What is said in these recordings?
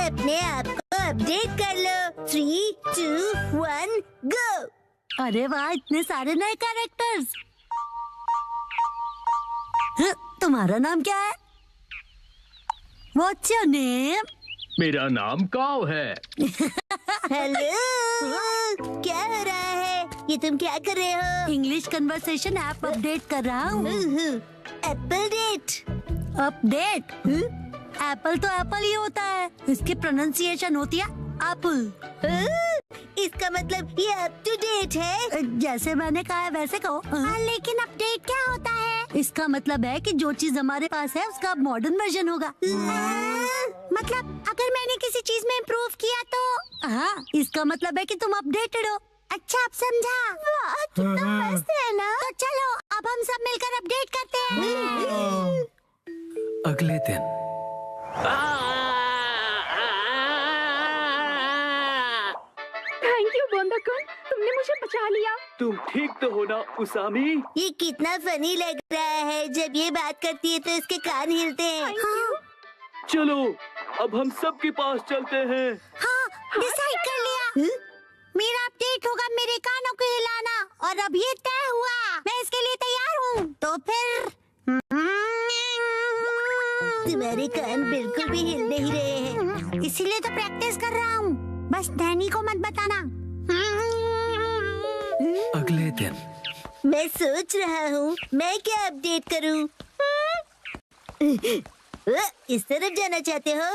अपने आप को अपडेट कर लो। 3, 2, 1 गो। अरे वाह, इतने सारे नए कैरेक्टर्स। तुम्हारा नाम क्या है? What's your name? मेरा नाम काव है। हेलो, क्या हो रहा है? ये तुम क्या कर रहे हो? इंग्लिश कन्वर्सेशन ऐप अपडेट कर रहा हूँ। Apple date. अपडेट? एप्पल तो एप्पल ही होता है, इसकी प्रोनाउंसिएशन होती है एप्पल। इसका मतलब ये अप टू डेट है। जैसे मैंने कहा है वैसे कहो। लेकिन अपडेट क्या होता है? इसका मतलब है कि जो चीज हमारे पास है उसका मॉडर्न वर्जन होगा। मतलब अगर मैंने किसी चीज में इम्प्रूव किया तो? हाँ, इसका मतलब है कि तुम अपडेटेड हो। अच्छा, अब समझा। वाह, कितना मस्त है ना। तो चलो अब हम सब मिलकर अपडेट करते हैं। अगले दिन थैंक यू बोंदा-कुन, तुमने मुझे बचा लिया। तुम ठीक तो हो ना उसामी? ये कितना फनी लग रहा है। जब ये बात करती है तो इसके कान हिलते हैं। चलो अब हम सब के पास चलते हैं। हाँ, डिसाइड कर लिया। मेरा अपडेट होगा मेरे कानों को हिलाना, और अब ये तय हुआ। मैं इसके लिए तैयार हूँ। तो फिर तुम्हारे कान बिल्कुल भी हिल नहीं रहे हैं, इसीलिए तो प्रैक्टिस कर रहा हूँ। बस नैनी को मत बताना। अगले दिन मैं सोच रहा हूँ मैं क्या अपडेट करूँ। इस तरफ जाना चाहते हो?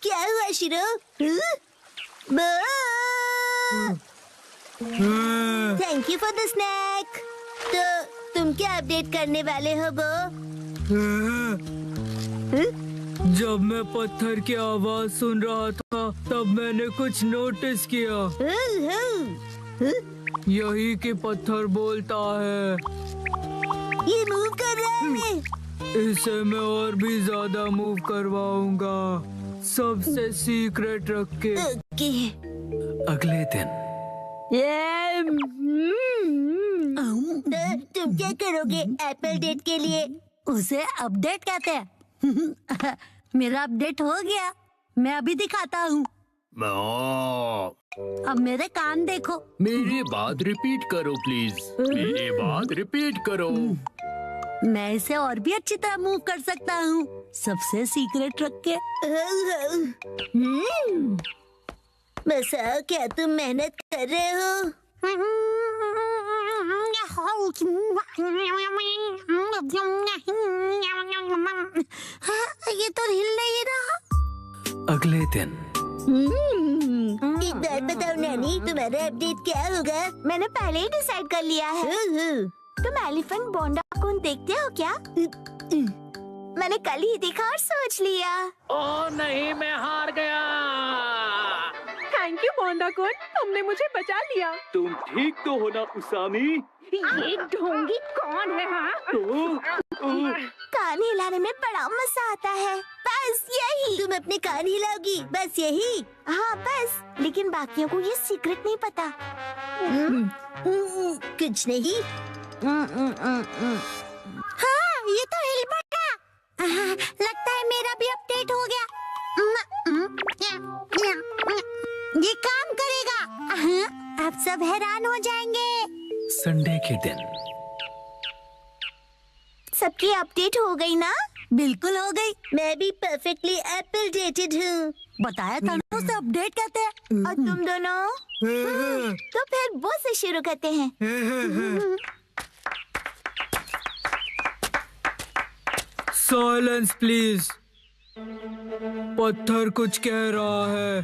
क्या हुआ शिरो? Thank you for the snake. तो तुम क्या अपडेट करने वाले हो बो? जब मैं पत्थर की आवाज सुन रहा था तब मैंने कुछ नोटिस किया। यही कि पत्थर बोलता है। ये मूव कर रहा है। इसे मैं और भी ज्यादा मूव करवाऊंगा, सबसे सीक्रेट रख के। ओके। अगले दिन तो तुम क्या करोगे एप्पल डेट के लिए? उसे अपडेट कहते हैं। मेरा अपडेट हो गया, मैं अभी दिखाता हूँ। अब मेरे कान देखो। मेरी बात रिपीट करो प्लीज। मेरी बात रिपीट करो। मैं इसे और भी अच्छी तरह मूव कर सकता हूँ, सबसे सीक्रेट रख के। बताओ, क्या तुम मेहनत कर रहे हो? ये तो हिल नहीं रहा। अगले दिन एक बात बताओ नैनी, तुम्हारा अपडेट क्या होगा? मैंने पहले ही डिसाइड कर लिया है। तुम एलिफेंट बोंडा-कुन देखते हो क्या? मैंने कल ही देखा और सोच लिया। ओह नहीं, मैं हार गया। थैंक यू बोंदा-कुन, तुमने मुझे बचा लिया। तुम ठीक तो हो ना उसामी? ये ढोंगी कौन है? हाँ, कान हिलाने में बड़ा मजा आता है। बस यही। तुम अपने कान हिलाओगी, बस यही? हाँ बस, लेकिन बाकियों को ये सीक्रेट नहीं पता। कुछ नहीं। हाँ, ये तो हिल पड़ा। लगता है मेरा भी अपडेट हो गया। ये काम करेगा। अब सब हैरान हो जाएंगे। संडे के दिन सबकी अपडेट हो गई ना? बिल्कुल हो गई। मैं भी परफेक्टली एप्पल डेटेड हूँ। बताया था ना, उसे अपडेट कहते हैं। और तुम दोनों? तो फिर वो से शुरू करते हैं। Silence please. पत्थर कुछ कह रहा है।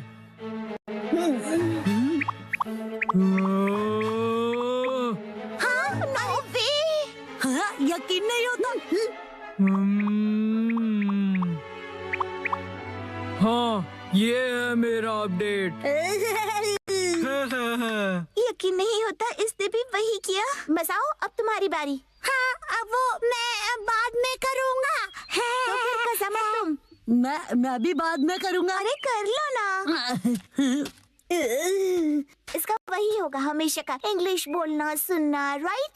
हाँ, नो वे। हाँ, यकीन नहीं होता। हाँ, ये है मेरा अपडेट। यकीन नहीं होता, इसने भी वही किया। बताओ, अब तुम्हारी बारी। हाँ, अब वो मैं बाद में करूँगा। तो फिर कसम है तुम। मैं भी बाद में करूँगा। अरे कर लो ना। इसका वही होगा हमेशा का, इंग्लिश बोलना सुनना, राइट?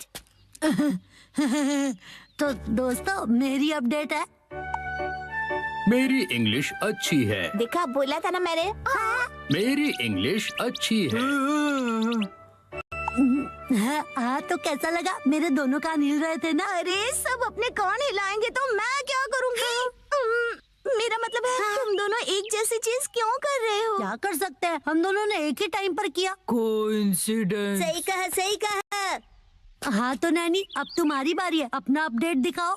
तो दोस्तों मेरी अपडेट है। मेरी इंग्लिश अच्छी है। देखा, बोला था ना मैंने। मेरी इंग्लिश अच्छी है। हाँ तो कैसा लगा? मेरे दोनों कान हिल रहे थे ना। अरे सब अपने कान हिलाएंगे तो मैं क्या करूँगी? मेरा मतलब है तुम दोनों एक जैसी चीज क्यों कर रहे हो? क्या कर सकते हैं, हम दोनों ने एक ही टाइम पर किया। कोइंसिडेंस। सही कहा, सही कहा। हाँ तो नैनी, अब तुम्हारी बारी है, अपना अपडेट दिखाओ।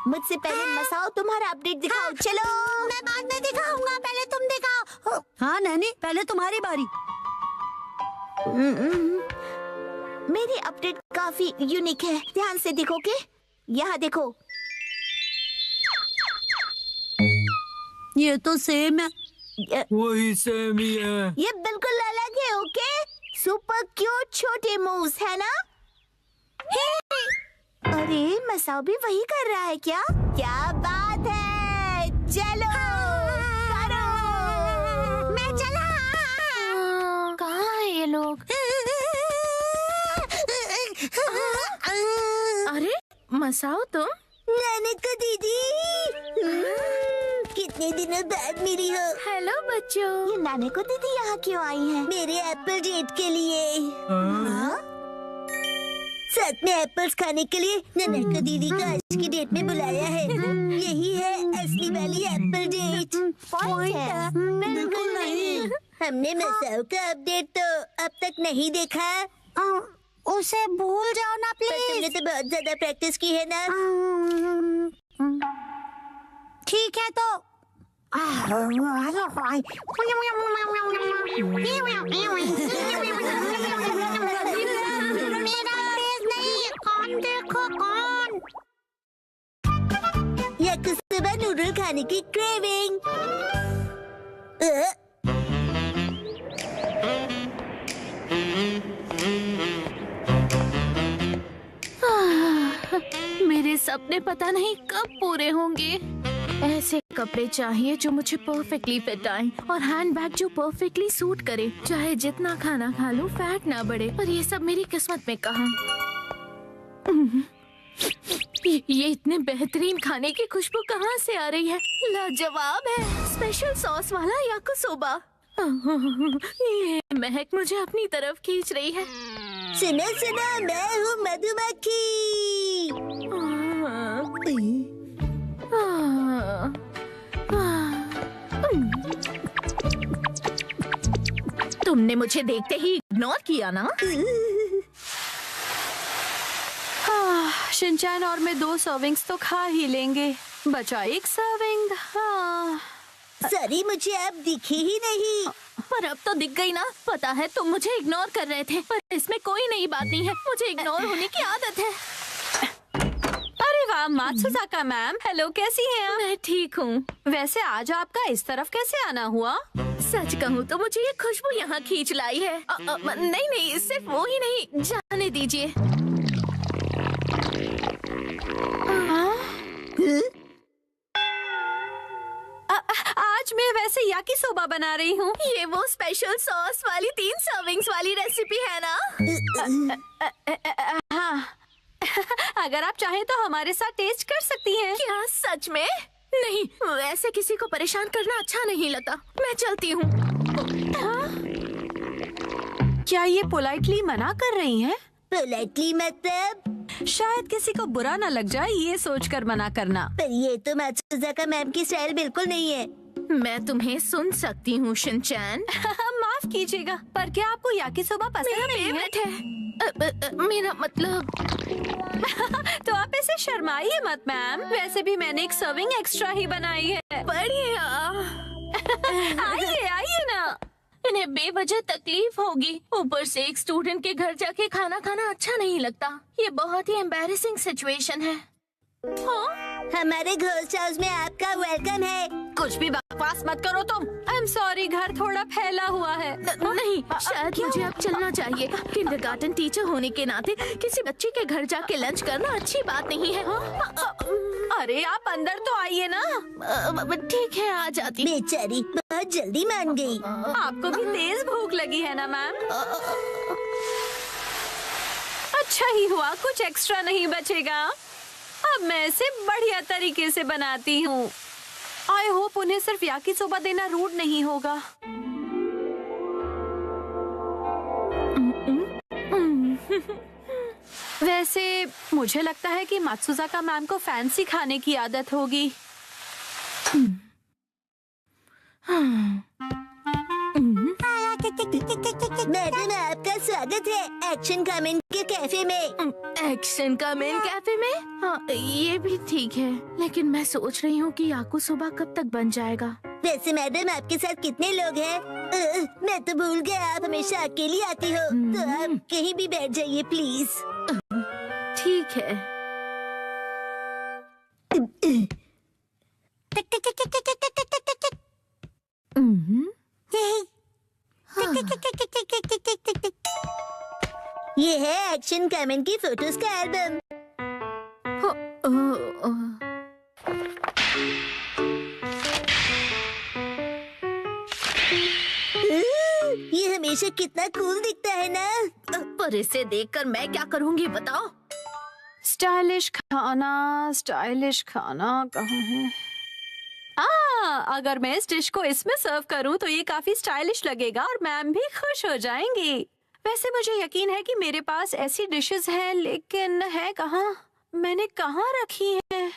मुझसे पहले मसाओ तुम्हारा अपडेट दिखाओ। चलो। मैं बाद में दिखाऊंगा, पहले तुम दिखाओ। हाँ नैनी, पहले तुम्हारी बारी। मेरी अपडेट काफी यूनिक है, ध्यान से देखोगे? यहाँ देखो। ये तो सेम है। वही सेम ही है। ये बिल्कुल अलग है। ओके, सुपर क्यूट छोटे मूव्स है ना? अरे मसाओ भी वही कर रहा है क्या? क्या बात है, चलो करो। मैं चला। कहाँ है ये लोग? अरे मसाओ तुम? नानक दीदी, कितने दिनों बाद मिली हो। हेलो बच्चों। ये नानक दीदी यहाँ क्यों आई है? मेरे एप्पल डेट के लिए। हाँ? साथ में एप्पल्स खाने के लिए नानक दीदी को आज की डेट में बुलाया है। यही है असली वाली एप्पल डेट। पॉइंट है? बिल्कुल नहीं। हमने मसाओ का अपडेट तो अब तक नहीं देखा। उसे भूल जाओ ना प्लीज। तुमने तो बहुत ज्यादा प्रैक्टिस की है ना। ठीक है तो सुबह नूडल खाने की क्रेविंग। मेरे सपने पता नहीं कब पूरे होंगे। ऐसे कपड़े चाहिए जो मुझे परफेक्टली फिट आए और हैंडबैग जो परफेक्टली सूट करे। चाहे जितना खाना खा लूं फैट ना बढ़े, पर ये सब मेरी किस्मत में कहाँ। ये इतने बेहतरीन खाने की खुशबू कहाँ से आ रही है? लाजवाब है, स्पेशल सॉस वाला याकिसोबा। ये महक मुझे अपनी तरफ खींच रही है। सुनो सुनो, मैं हूँ मधुमक्खी। तुमने मुझे देखते ही इग्नोर किया ना? शिनचैन और मैं 2 सर्विंग्स तो खा ही लेंगे, बचा एक सर्विंग। सॉरी, मुझे अब दिखी ही नहीं। पर अब तो दिख गई ना। पता है तुम मुझे इग्नोर कर रहे थे, पर इसमें कोई नई बात नहीं है। मुझे इग्नोर होने की आदत है। अरे वाह मात्सुजाका मैम, हेलो, कैसी हैं आप? मैं ठीक हूँ। वैसे आज आपका इस तरफ कैसे आना हुआ? सच कहूँ तो मुझे ये खुशबू यहाँ खींच लाई है। नहीं नहीं, सिर्फ वो ही नहीं, जाने दीजिए। आज मैं वैसे याकिसोबा बना रही हूँ। ये वो स्पेशल सॉस वाली 3 सर्विंग्स वाली रेसिपी है ना? हाँ, अगर आप चाहें तो हमारे साथ टेस्ट कर सकती हैं। क्या सच में? नहीं, ऐसे किसी को परेशान करना अच्छा नहीं लगता। मैं चलती हूँ। क्या ये पोलाइटली मना कर रही हैं? पोलाइटली मतलब? शायद किसी को बुरा न लग जाए ये सोचकर मना करना। पर ये तो मात्सुजाका मैम की स्टाइल बिल्कुल नहीं है। मैं तुम्हें सुन सकती हूँ शिनचैन। माफ कीजिएगा, पर क्या आपको याकिसोबा पसंद नहीं है? मेरा मतलब तो आप ऐसे शर्माइए मत मैम, वैसे भी मैंने एक सर्विंग एक्स्ट्रा ही बनाई है। बढ़िया। आइए आइए ना। इन्हें बेवजह तकलीफ होगी, ऊपर से एक स्टूडेंट के घर जाके खाना खाना अच्छा नहीं लगता। ये बहुत ही एम्बैरेसिंग सिचुएशन है। हमारे घोस्ट हाउस में आपका वेलकम है। कुछ भी बकवास मत करो तुम। आई एम सॉरी, घर थोड़ा फैला हुआ है। नहीं, शायद मुझे अब चलना चाहिए। किंडरगार्टन टीचर होने के नाते किसी बच्चे के घर जाके लंच करना अच्छी बात नहीं है। अरे आप अंदर तो आइए ना। ठीक है, आ जाती। बेचारी बहुत जल्दी मान गई। आपको भी तेज भूख लगी है ना मैम? अच्छा ही हुआ, कुछ एक्स्ट्रा नहीं बचेगा। अब मैं इसे बढ़िया तरीके से बनाती हूँ। आई होप उन्हें सिर्फ याकिसोबा देना रूड नहीं होगा। वैसे मुझे लगता है कि मात्सुजाका मैम को फैंसी खाने की आदत होगी। मैडम, आपका स्वागत है एक्शन कमेंट के कैफे में। एक्शन का मेन कैफे में? हाँ, ये भी ठीक है, लेकिन मैं सोच रही हूँ कि याकुसोबा कब तक बन जाएगा। वैसे मैडम, आपके साथ कितने लोग हैं? मैं तो भूल गया, आप हमेशा अकेली आती हो, तो आप कहीं भी बैठ जाइए प्लीज। ठीक है। ये है एक्शन कमेंट की फोटोज का एल्बम। ये हमेशा कितना कूल दिखता है ना। पर इसे देखकर मैं क्या करूँगी बताओ? स्टाइलिश खाना कहाँ है? अगर मैं इस डिश को इसमें सर्व करूं तो ये काफी स्टाइलिश लगेगा और मैम भी खुश हो जाएंगी। वैसे मुझे यकीन है कि मेरे पास ऐसी डिशेस हैं, लेकिन है कहाँ? मैंने कहाँ रखी है?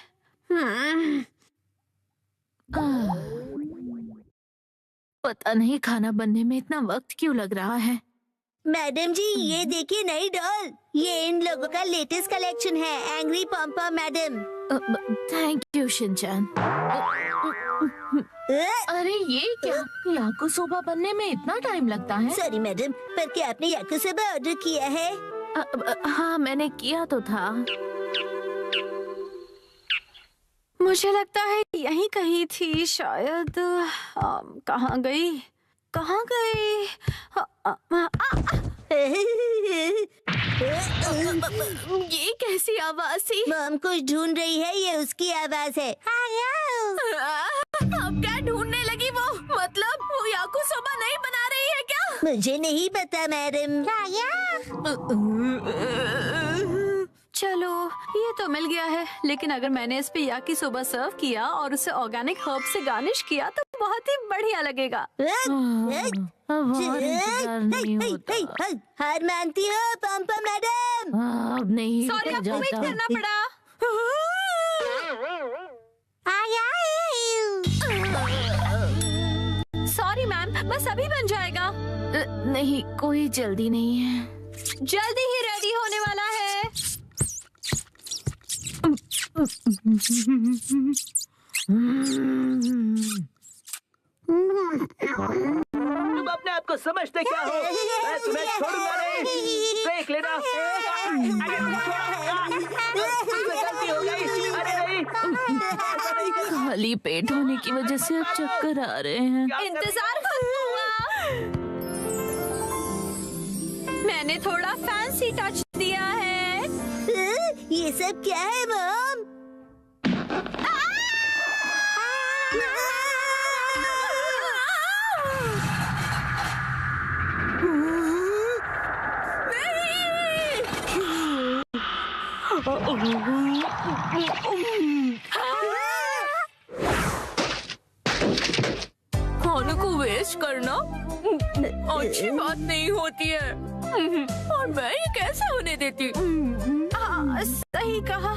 पता नहीं खाना बनने में इतना वक्त क्यों लग रहा है। मैडम जी, ये देखिए नई डॉल। ये इन लोगों का लेटेस्ट कलेक्शन है, angry pompom madam. Thank you Shinchan. अरे ये क्या? याकुसोबा बनने में इतना टाइम लगता है? सॉरी मैडम, पर क्या आपने याकुसोबा ऑर्डर किया है? हाँ, मैंने किया तो था। मुझे लगता है यहीं कहीं थी शायद। कहाँ गई? ये कैसी आवाज थी? मॉम कुछ ढूंढ रही है, ये उसकी आवाज है। अब क्या ढूंढने लगी वो? मतलब वो याकुसोबा नहीं बना रही है क्या? मुझे नहीं पता मैडम। चलो, ये तो मिल गया है, लेकिन अगर मैंने इस पे याकिसोबा सर्व किया और उसे ऑर्गेनिक हर्ब से गार्निश किया तो बहुत ही बढ़िया लगेगा। अब और इंतजार नहीं होता। हार मानती हो पॉम्पॉम मैडम? अब नहीं सॉरी, आपको वेट जाता। करना पड़ा। सॉरी मैम, बस अभी बन जाएगा। नहीं, कोई जल्दी नहीं है। जल्दी ही रेडी होने वाला है। तुम अपने आप को समझते क्या हो? मैं तुम्हें छोड़ूंगा नहीं। देख लेना। गलती हो गई। अरे नहीं। खाली पेट होने की वजह से अब चक्कर आ रहे हैं। इंतजार करूंगा। मैंने थोड़ा फैंसी टच दिया है। ये सब क्या है मॉम? खाने को वेस्ट करना अच्छी बात नहीं होती है। और मैं ये कैसे होने देती? सही कहा।